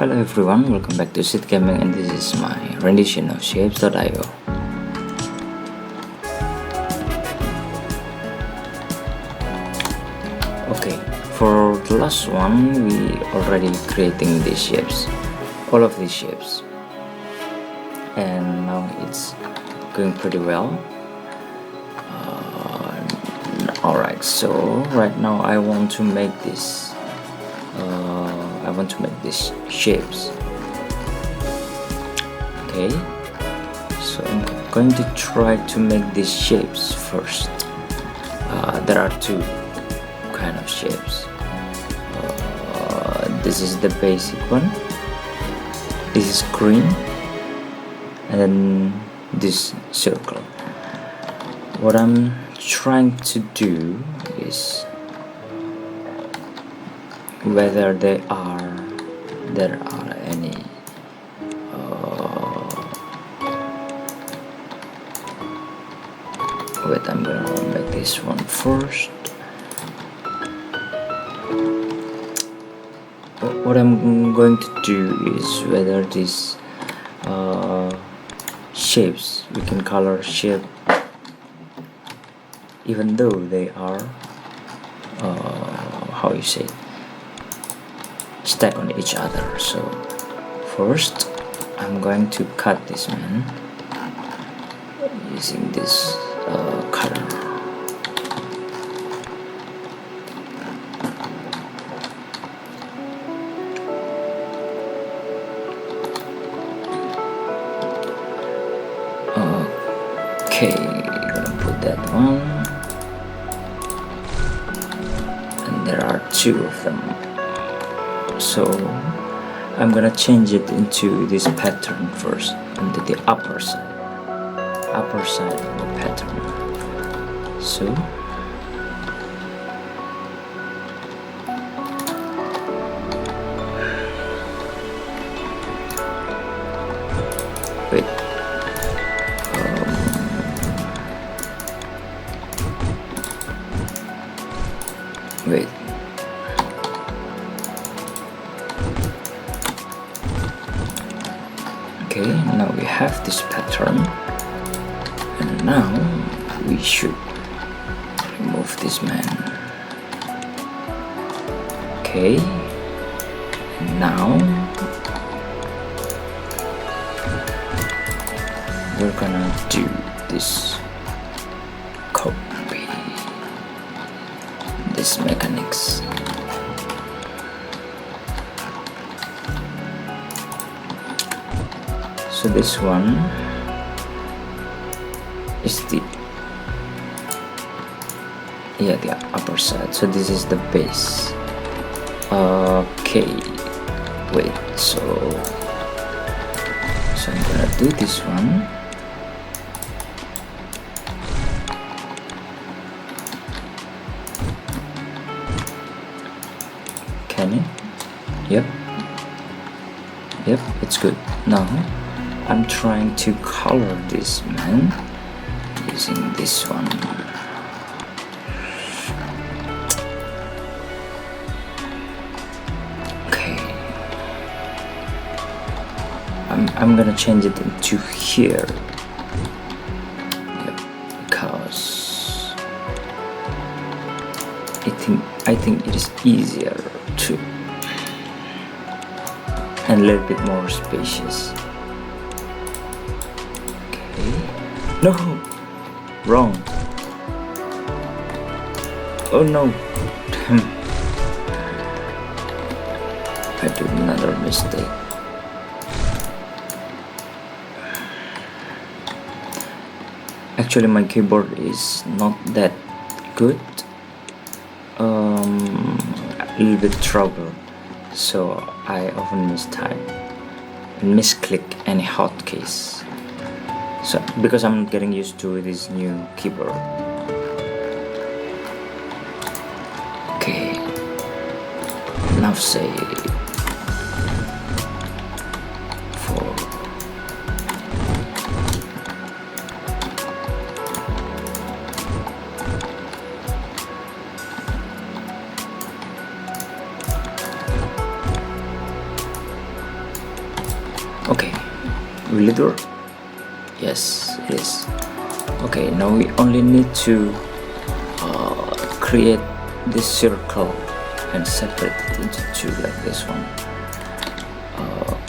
Hello everyone, welcome back to Sid Gaming, and this is my rendition of shapes.io. Okay, for the last one we already creating these shapes, all of these shapes, and now it's going pretty well. Alright, so right now I want to make this these shapes. Okay, so I'm going to try to make these shapes first. There are two kind of shapes. This is the basic one, this is green, and then this circle. What I'm trying to do is whether there are any wait, I'm gonna make this one first. What I'm going to do is whether these shapes, we can color shape even though they are how you say, stack on each other. So first I'm going to cut this man using this color. Okay, gonna put that one, and there are two of them. So I'm gonna change it into this pattern first, into the upper side of the pattern. So wait, wait. Okay, now we have this pattern, and now we should remove this man. Okay, now we're gonna do this copy, this mechanics. So this one is the upper side. So this is the base. Okay, wait. So I'm gonna do this one. Can it? Yep, it's good. Now I'm trying to color this man using this one. Okay, I'm gonna change it into here, because I think it is easier to, and a little bit more spacious. No, wrong. Oh no, I did another mistake. Actually, my keyboard is not that good. A little bit trouble, so I often mistype and misclick any hotkeys. So because I'm getting used to this new keyboard. Okay, now say for Okay, will it work? Yes, it is. Okay, now we only need to create this circle and separate it into two like this one.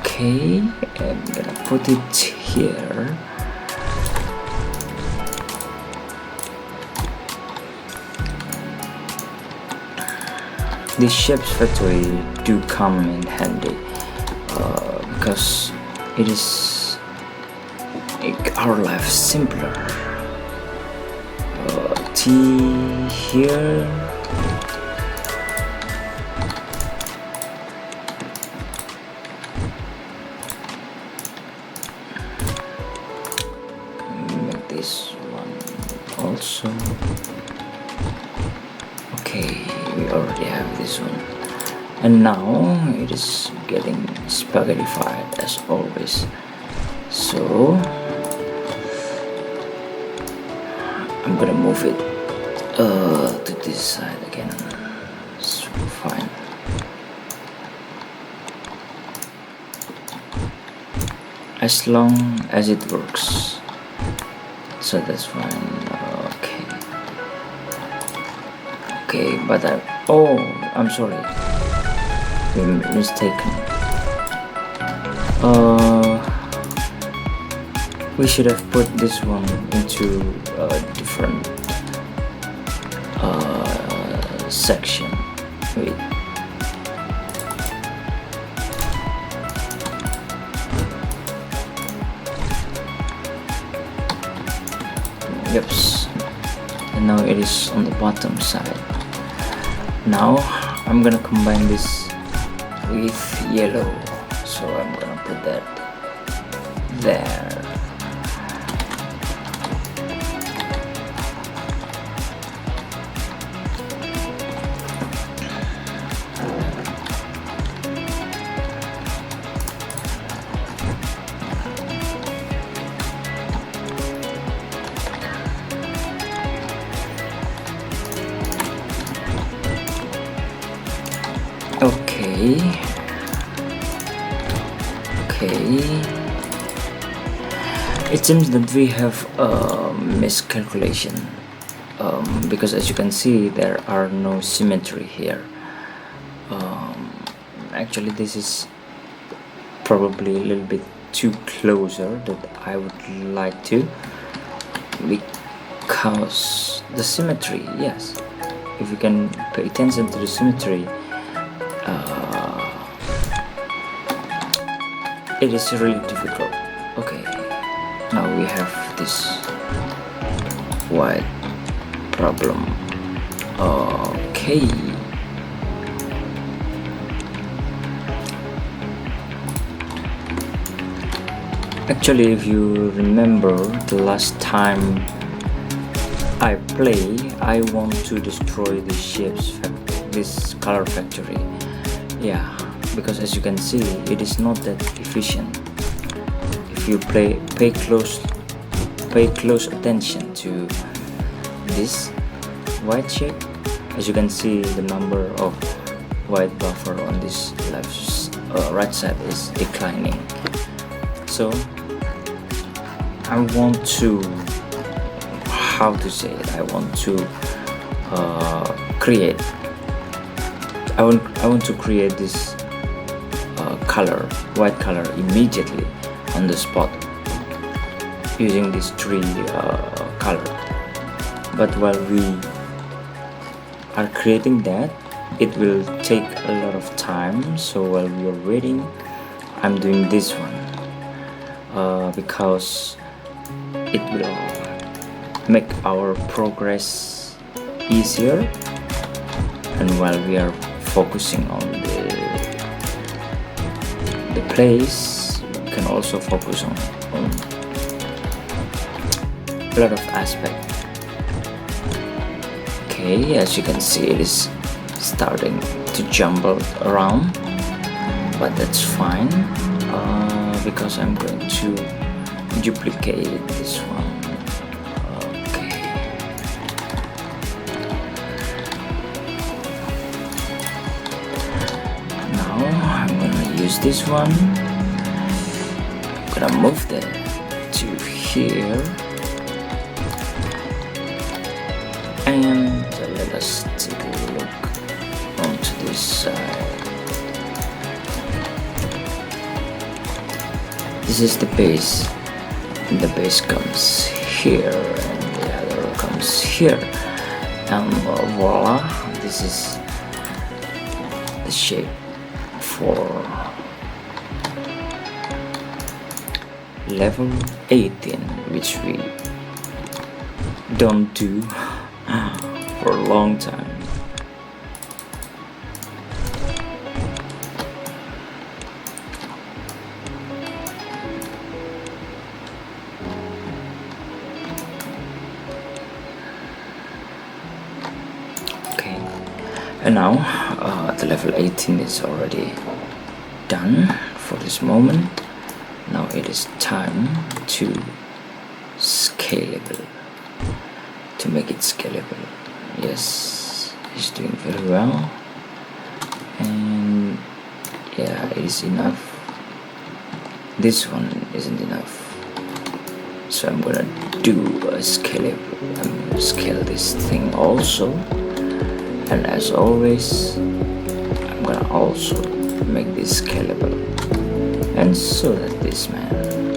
Okay, I'm gonna put it here. These shapes factory do come in handy because it is make our life simpler. T here. Make this one also. Okay, we already have this one, and now it is getting spaghettified as always. So I'm gonna move it to this side again. So fine. As long as it works, so that's fine. Okay, but I'm sorry, mistaken. We should have put this one into a different section. Wait. Yep. And now it is on the bottom side. Now I'm gonna combine this with yellow, so I'm gonna put that there. Okay, it seems that we have a miscalculation because as you can see there are no symmetry here. Actually this is probably a little bit too closer that I would like to, because the symmetry, yes, if you can pay attention to the symmetry, it is really difficult. Okay, now we have this white problem. Okay, actually if you remember the last time I play, I want to destroy the shapes this color factory. Yeah, because as you can see it is not that efficient. If you pay close attention to this white shape, as you can see the number of white buffer on this right side is declining. So I want to, how to say it, I want to create this white color immediately on the spot using these three color. But while we are creating that, it will take a lot of time. So while we are waiting, I'm doing this one because it will make our progress easier, and while we are focusing on the place, we can also focus on a lot of aspects. Okay, as you can see it is starting to jumble around, but that's fine because I'm going to duplicate this one. Okay, now I'm gonna use this one gonna move that to here, and let us take a look onto this side. This is the base, and the base comes here, and the other comes here, and voila, this is the shape for level 18, which we don't do for a long time. Okay, and now the level 18 is already done for this moment. Now it is time to scalable, to make it scalable. Yes, he's doing very well, and yeah, it is enough. This one isn't enough, so I'm gonna do a scalable. I'm gonna scale this thing also, and as always, I'm gonna also make this scalable. And so that this man,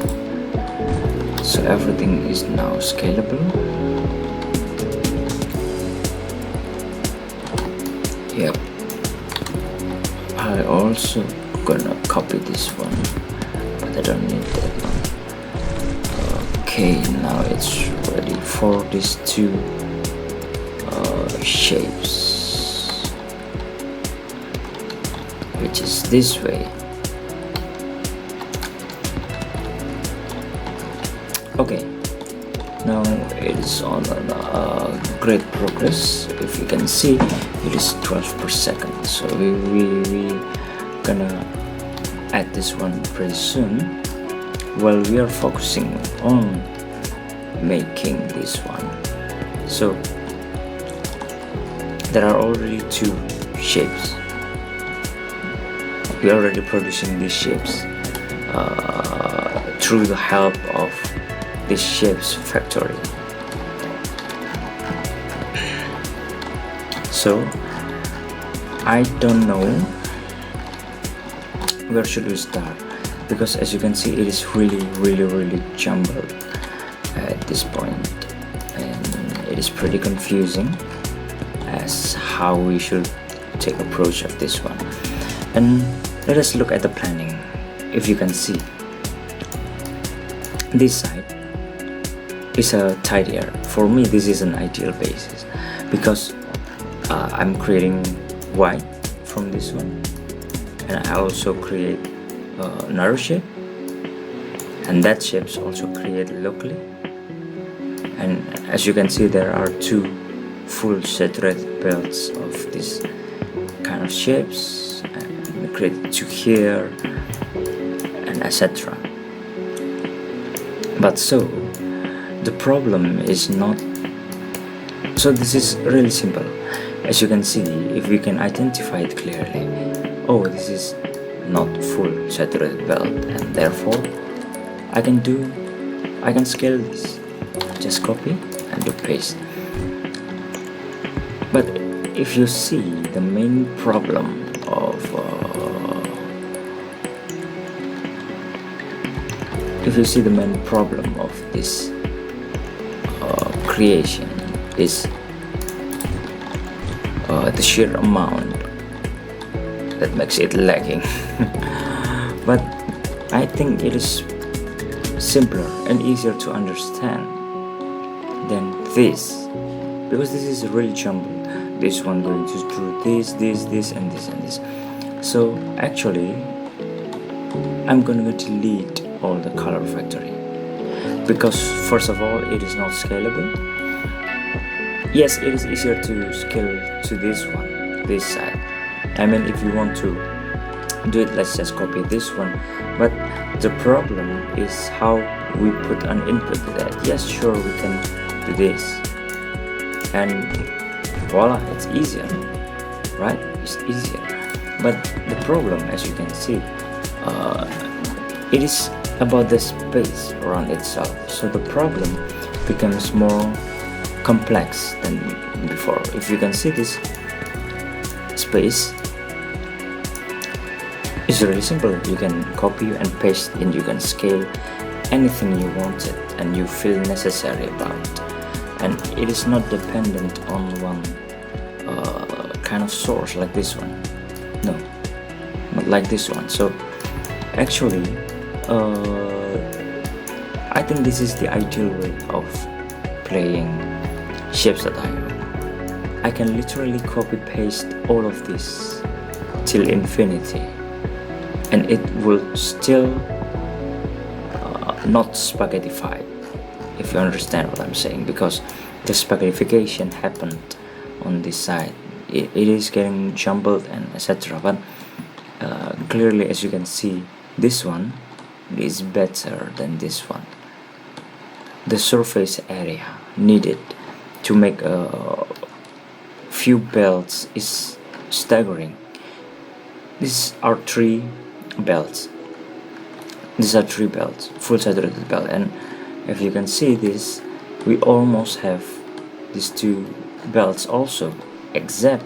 so everything is now scalable. Yep, I also gonna copy this one, but I don't need that one. Okay, now it's ready for these two shapes, which is this way. Okay, now it is on great progress. If you can see, it is 12 per second, so we gonna add this one pretty soon. Well, we are focusing on making this one, so there are already two shapes. We are already producing these shapes through the help of this shapes factory. So I don't know where should we start, because as you can see, it is really jumbled at this point, and it is pretty confusing as how we should take approach of this one. And let us look at the planning. If you can see, this side is a tidier. For me, this is an ideal basis, because I'm creating white from this one, and I also create another shape, and that shape's also created locally. And as you can see, there are two full saturated belts of this kind of shapes, and we created two here, and etc. But so the problem is not, so this is really simple. As you can see, if we can identify it clearly, oh, this is not full saturated belt, and therefore I can scale this. Just copy and do paste. But if you see the main problem of this creation is the sheer amount that makes it lagging. But I think it is simpler and easier to understand than this, because this is really jumbled. This one going to do this, and this. So actually I'm going to delete all the color factory, because first of all, it is not scalable. Yes, it is easier to scale to this one, this side. I mean, if you want to do it, let's just copy this one. But the problem is how we put an input to that. Yes, sure, we can do this, and voila, it's easier, right? It's easier. But the problem, as you can see, it is about the space around itself. So the problem becomes more complex than before. If you can see this space, it's really simple. You can copy and paste and you can scale anything you wanted and you feel necessary about, and it is not dependent on one kind of source like this one. No, not like this one. So actually I think this is the ideal way of playing shapes.io. I can literally copy paste all of this till infinity and it will still not spaghettified, if you understand what I'm saying, because the spaghettification happened on this side. It is getting jumbled and etc. But clearly, as you can see, this one is better than this one. The surface area needed to make a few belts is staggering. These are three belts. These are three belts, full saturated belt, and if you can see this, we almost have these two belts also, except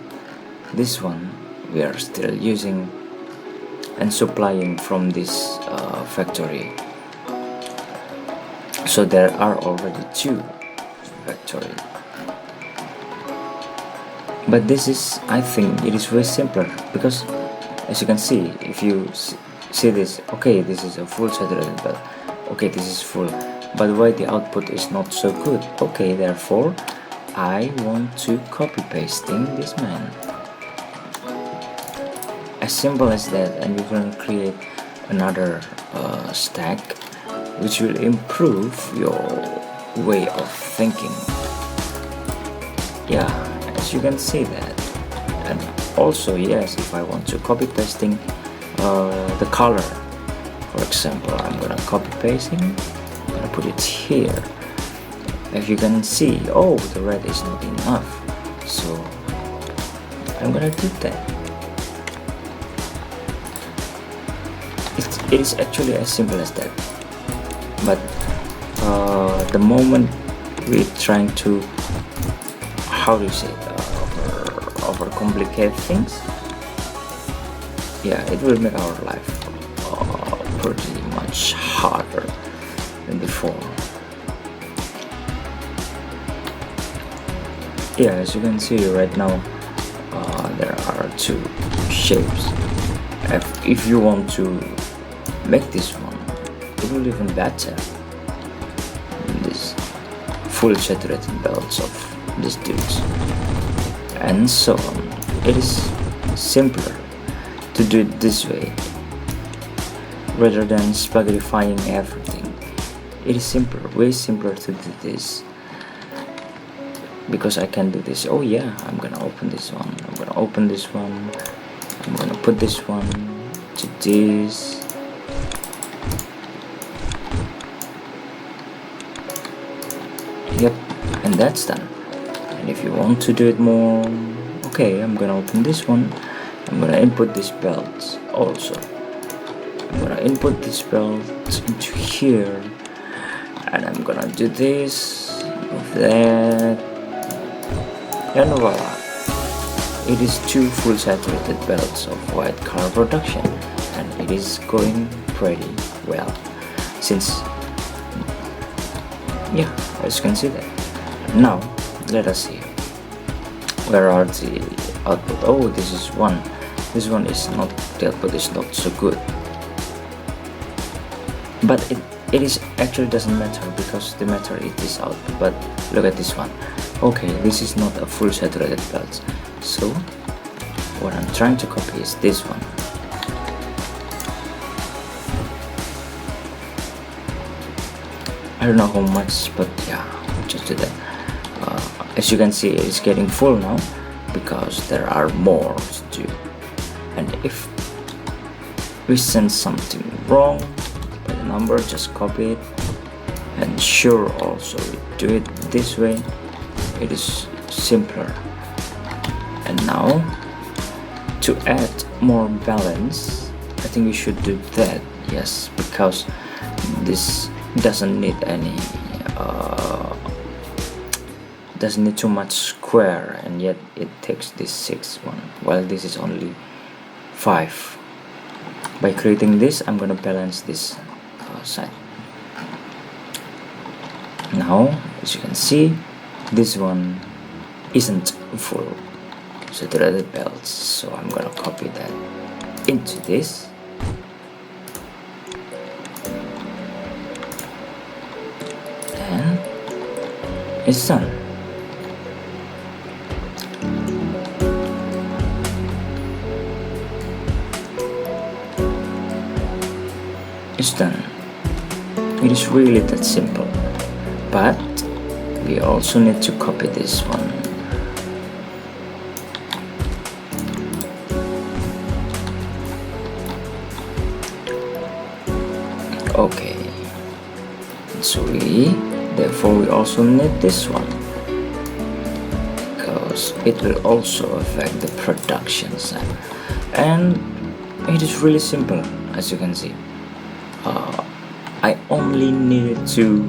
this one we are still using and supplying from this factory. So there are already two factory. But this is, I think it is way simpler, because as you can see, if you see this, okay, this is a full saturated belt, okay, this is full, but why the output is not so good? Okay, therefore I want to copy pasting this man. As simple as that, and you can create another stack which will improve your way of thinking. Yeah, as you can see that. And also, yes, if I want to copy pasting the color, for example, I'm gonna copy pasting, I'm gonna put it here. If you can see, oh, the red is not enough, so I'm gonna do that. It is actually as simple as that. But the moment we're trying to, how do you say it, overcomplicate things, yeah, it will make our life pretty much harder than before. Yeah, as you can see right now, there are two shapes. If you want to make this one, it will even better. This full saturated belts of these dudes, and so on. It is simpler to do it this way rather than spaghettifying everything. It is simpler, way simpler to do this, because I can do this. Oh yeah, I'm gonna open this one, I'm gonna open this one, I'm gonna put this one to this. Yep, and that's done. And if you want to do it more, okay, I'm gonna open this one, I'm gonna input this belt also, I'm gonna input this belt into here, and I'm gonna do this, that, and voila, it is two full saturated belts of white color production, and it is going pretty well, since, yeah, as you can see that. Now let us see, where are the output? Oh, this is one. This one is not, the output is not so good, but it is actually doesn't matter, because the matter is this output. But look at this one. Okay, this is not a full saturated belt, so what I'm trying to copy is this one. I don't know how much, but yeah, just do that. As you can see, it's getting full now because there are more to do. And if we send something wrong by the number, just copy it, and sure, also we do it this way. It is simpler. And now to add more balance, I think we should do that. Yes, because this doesn't need any doesn't need too much square, and yet it takes this 6 one, while this is only 5. By creating this, I'm gonna balance this side. Now, as you can see, this one isn't full saturated belts, so I'm gonna copy that into this. And it's done. It's done. It is really that simple. But we also need to copy this one. Okay. So therefore we also need this one, because it will also affect the production side. And it is really simple, as you can see. I only needed to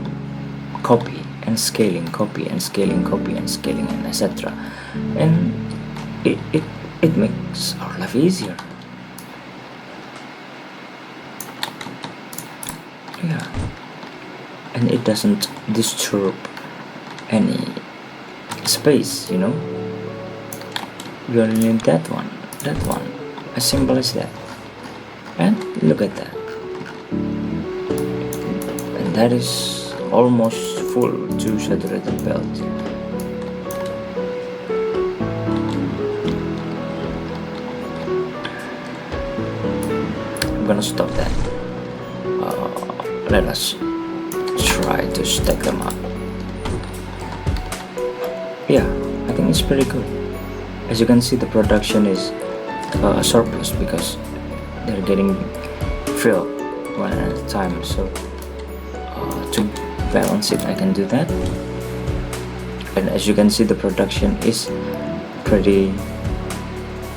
copy and scaling, copy and scaling, copy and scaling, and etc. And it makes our life easier. Yeah, and it doesn't disturb any space, you know. We only need that one, as simple as that. And look at that. And that is almost full two-saturated belt. I'm gonna stop that. Let us try to stack them up. Yeah, I think it's pretty good. As you can see, the production is a surplus because they're getting filled one at a time. So to balance it, I can do that. And as you can see, the production is pretty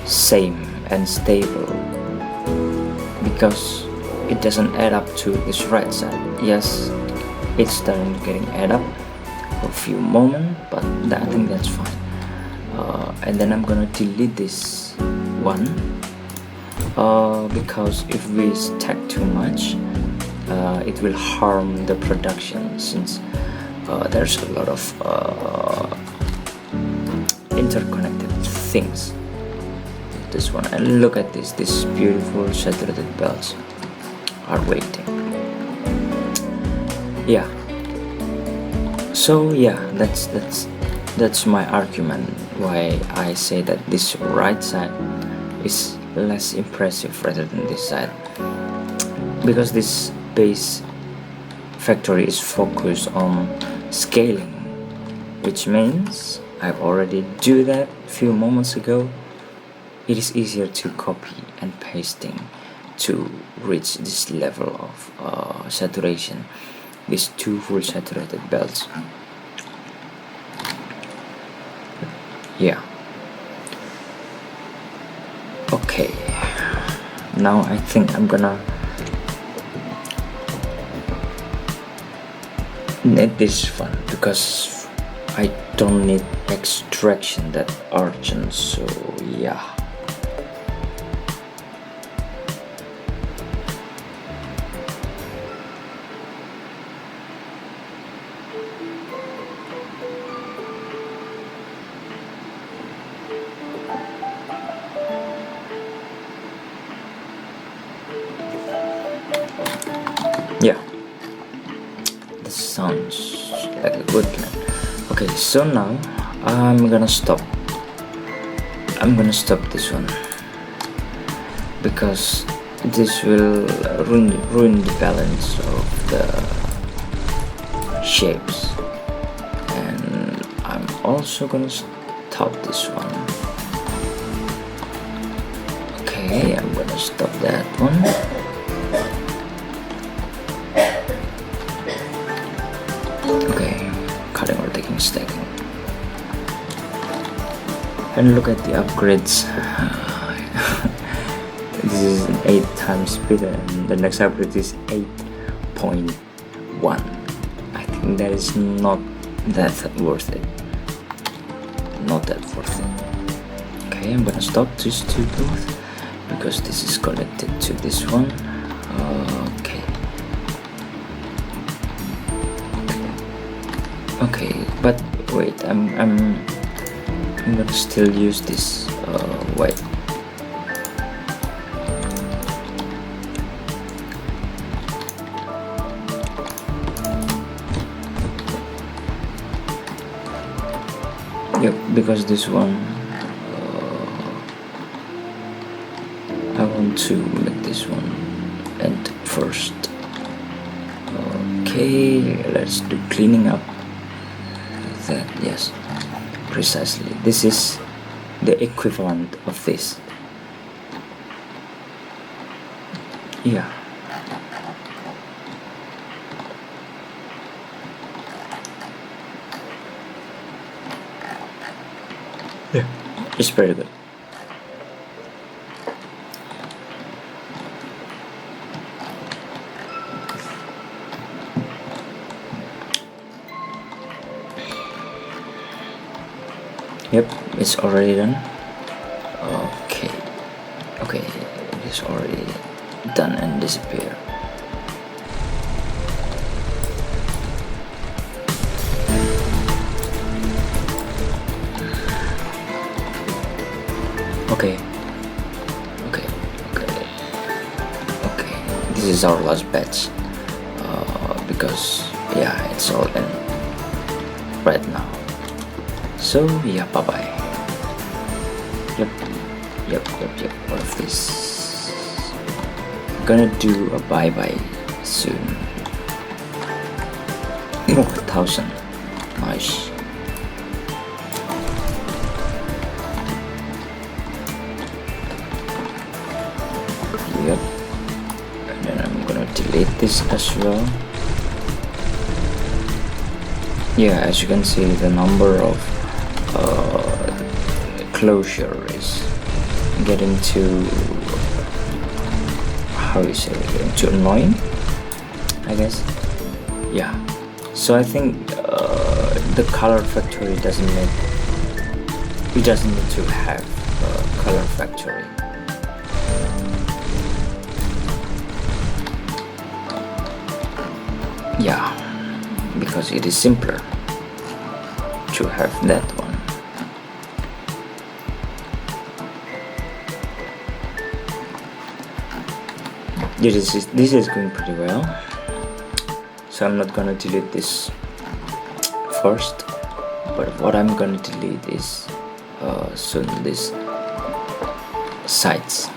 same and stable because it doesn't add up to this right side. Yes, it's starting getting add up for a few moments, but I think that's fine. And then I'm gonna delete this one because if we stack too much, it will harm the production, since there's a lot of interconnected things. This one, and look at this beautiful saturated belts are waiting. Yeah, so yeah, that's my argument why I say that this right side is less impressive rather than this side, because this base factory is focused on scaling, which means I've already do that a few moments ago. It is easier to copy and pasting to reach this level of saturation, these two full saturated belts. Yeah. Okay, now I think I'm gonna need this one because I don't need extraction that urgent, so yeah. Yeah, this sounds like a good plan. Okay, so now I'm gonna stop this one because this will ruin the balance of the shapes, and I'm also gonna stop this one. Okay, I'm gonna stop that one. Stacking, and look at the upgrades. This is an 8 times speed, and the next upgrade is 8.1. I think that is not that worth it. Not that worth it. Okay, I'm gonna stop these two both because this is connected to this one. Okay. Okay, but wait, I'm gonna still use this white. Yep, because this one I want to make this one end first. Okay, let's do cleaning up. That, yes, precisely. This is the equivalent of this. Yeah. Yeah, it's very good. Yep, it's already done. Okay, it's already done and disappear. Okay. This is our last batch because yeah, it's all in right now. So yeah, bye bye. Yep. All of this. I'm gonna do a bye bye soon. 1,000. Nice. Yep. And then I'm gonna delete this as well. Yeah, as you can see, the number of closure is getting too, how you say it, too annoying, I guess. Yeah, so I think the color factory doesn't need, we just need to have a color factory. Yeah, because it is simpler to have that one. This is going pretty well, so I'm not gonna delete this first, but what I'm gonna delete is soon this sides.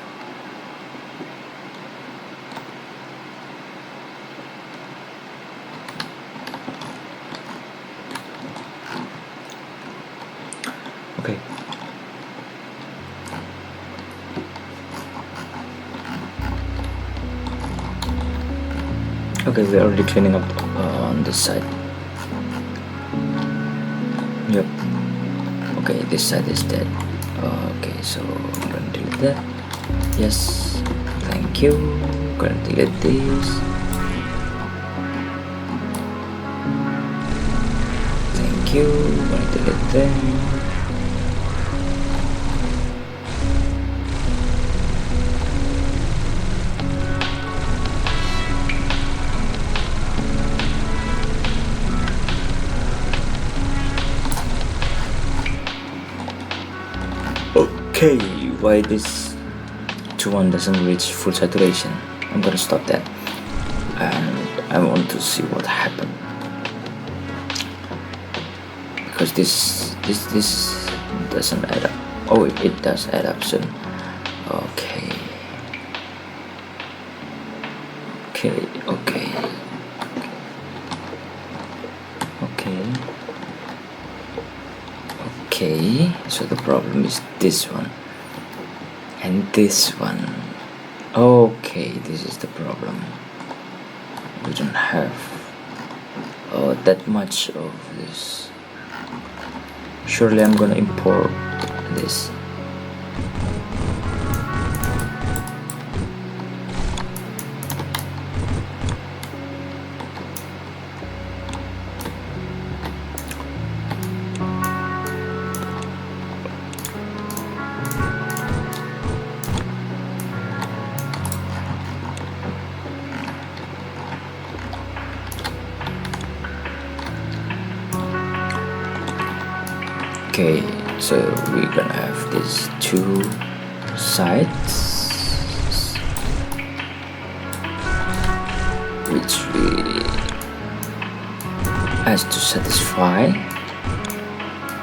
Okay. Okay, we're already cleaning up on this side. Yep. Okay, this side is dead. Okay, so I'm gonna delete that. Yes, thank you. Gonna delete this. Thank you. Gonna delete them. Okay, why this 2-1 doesn't reach full saturation? I'm gonna stop that, and I want to see what happened, because this doesn't add up. Oh, it does add up soon. Okay. Okay, so the problem is this one and this one. Okay, this is the problem. We don't have that much of this. Surely I'm gonna import this. Okay, so we're gonna have these two sides which we has to satisfy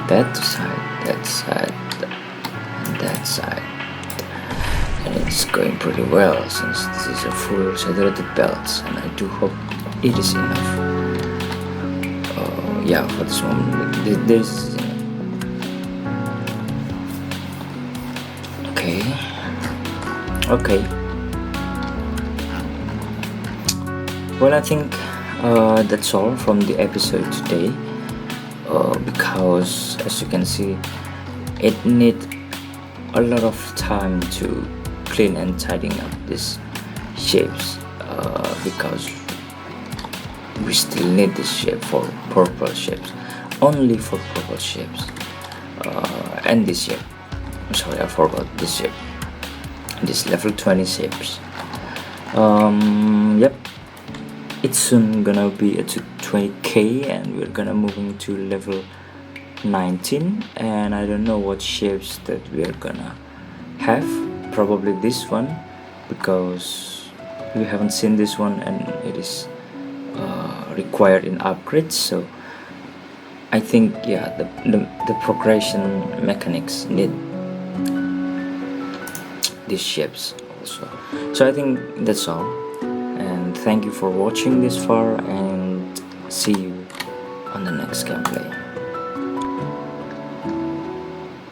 that side, and that side, and it's going pretty well since this is a full saturated belt, and I do hope it is enough. Yeah, for this moment this is enough. Okay. Well, I think that's all from the episode today, because as you can see, it needs a lot of time to clean and tidying up these shapes, because we still need this shape for purple shapes, only for purple shapes, and this shape. I'm sorry, I forgot this shape, this level 20 shapes. Yep, it's soon gonna be at 20k, and we're gonna move into level 19, and I don't know what shapes that we're gonna have. Probably this one, because we haven't seen this one and it is required in upgrades. So I think, yeah, the progression mechanics need these shapes also. So I think that's all, and thank you for watching this far, and see you on the next gameplay.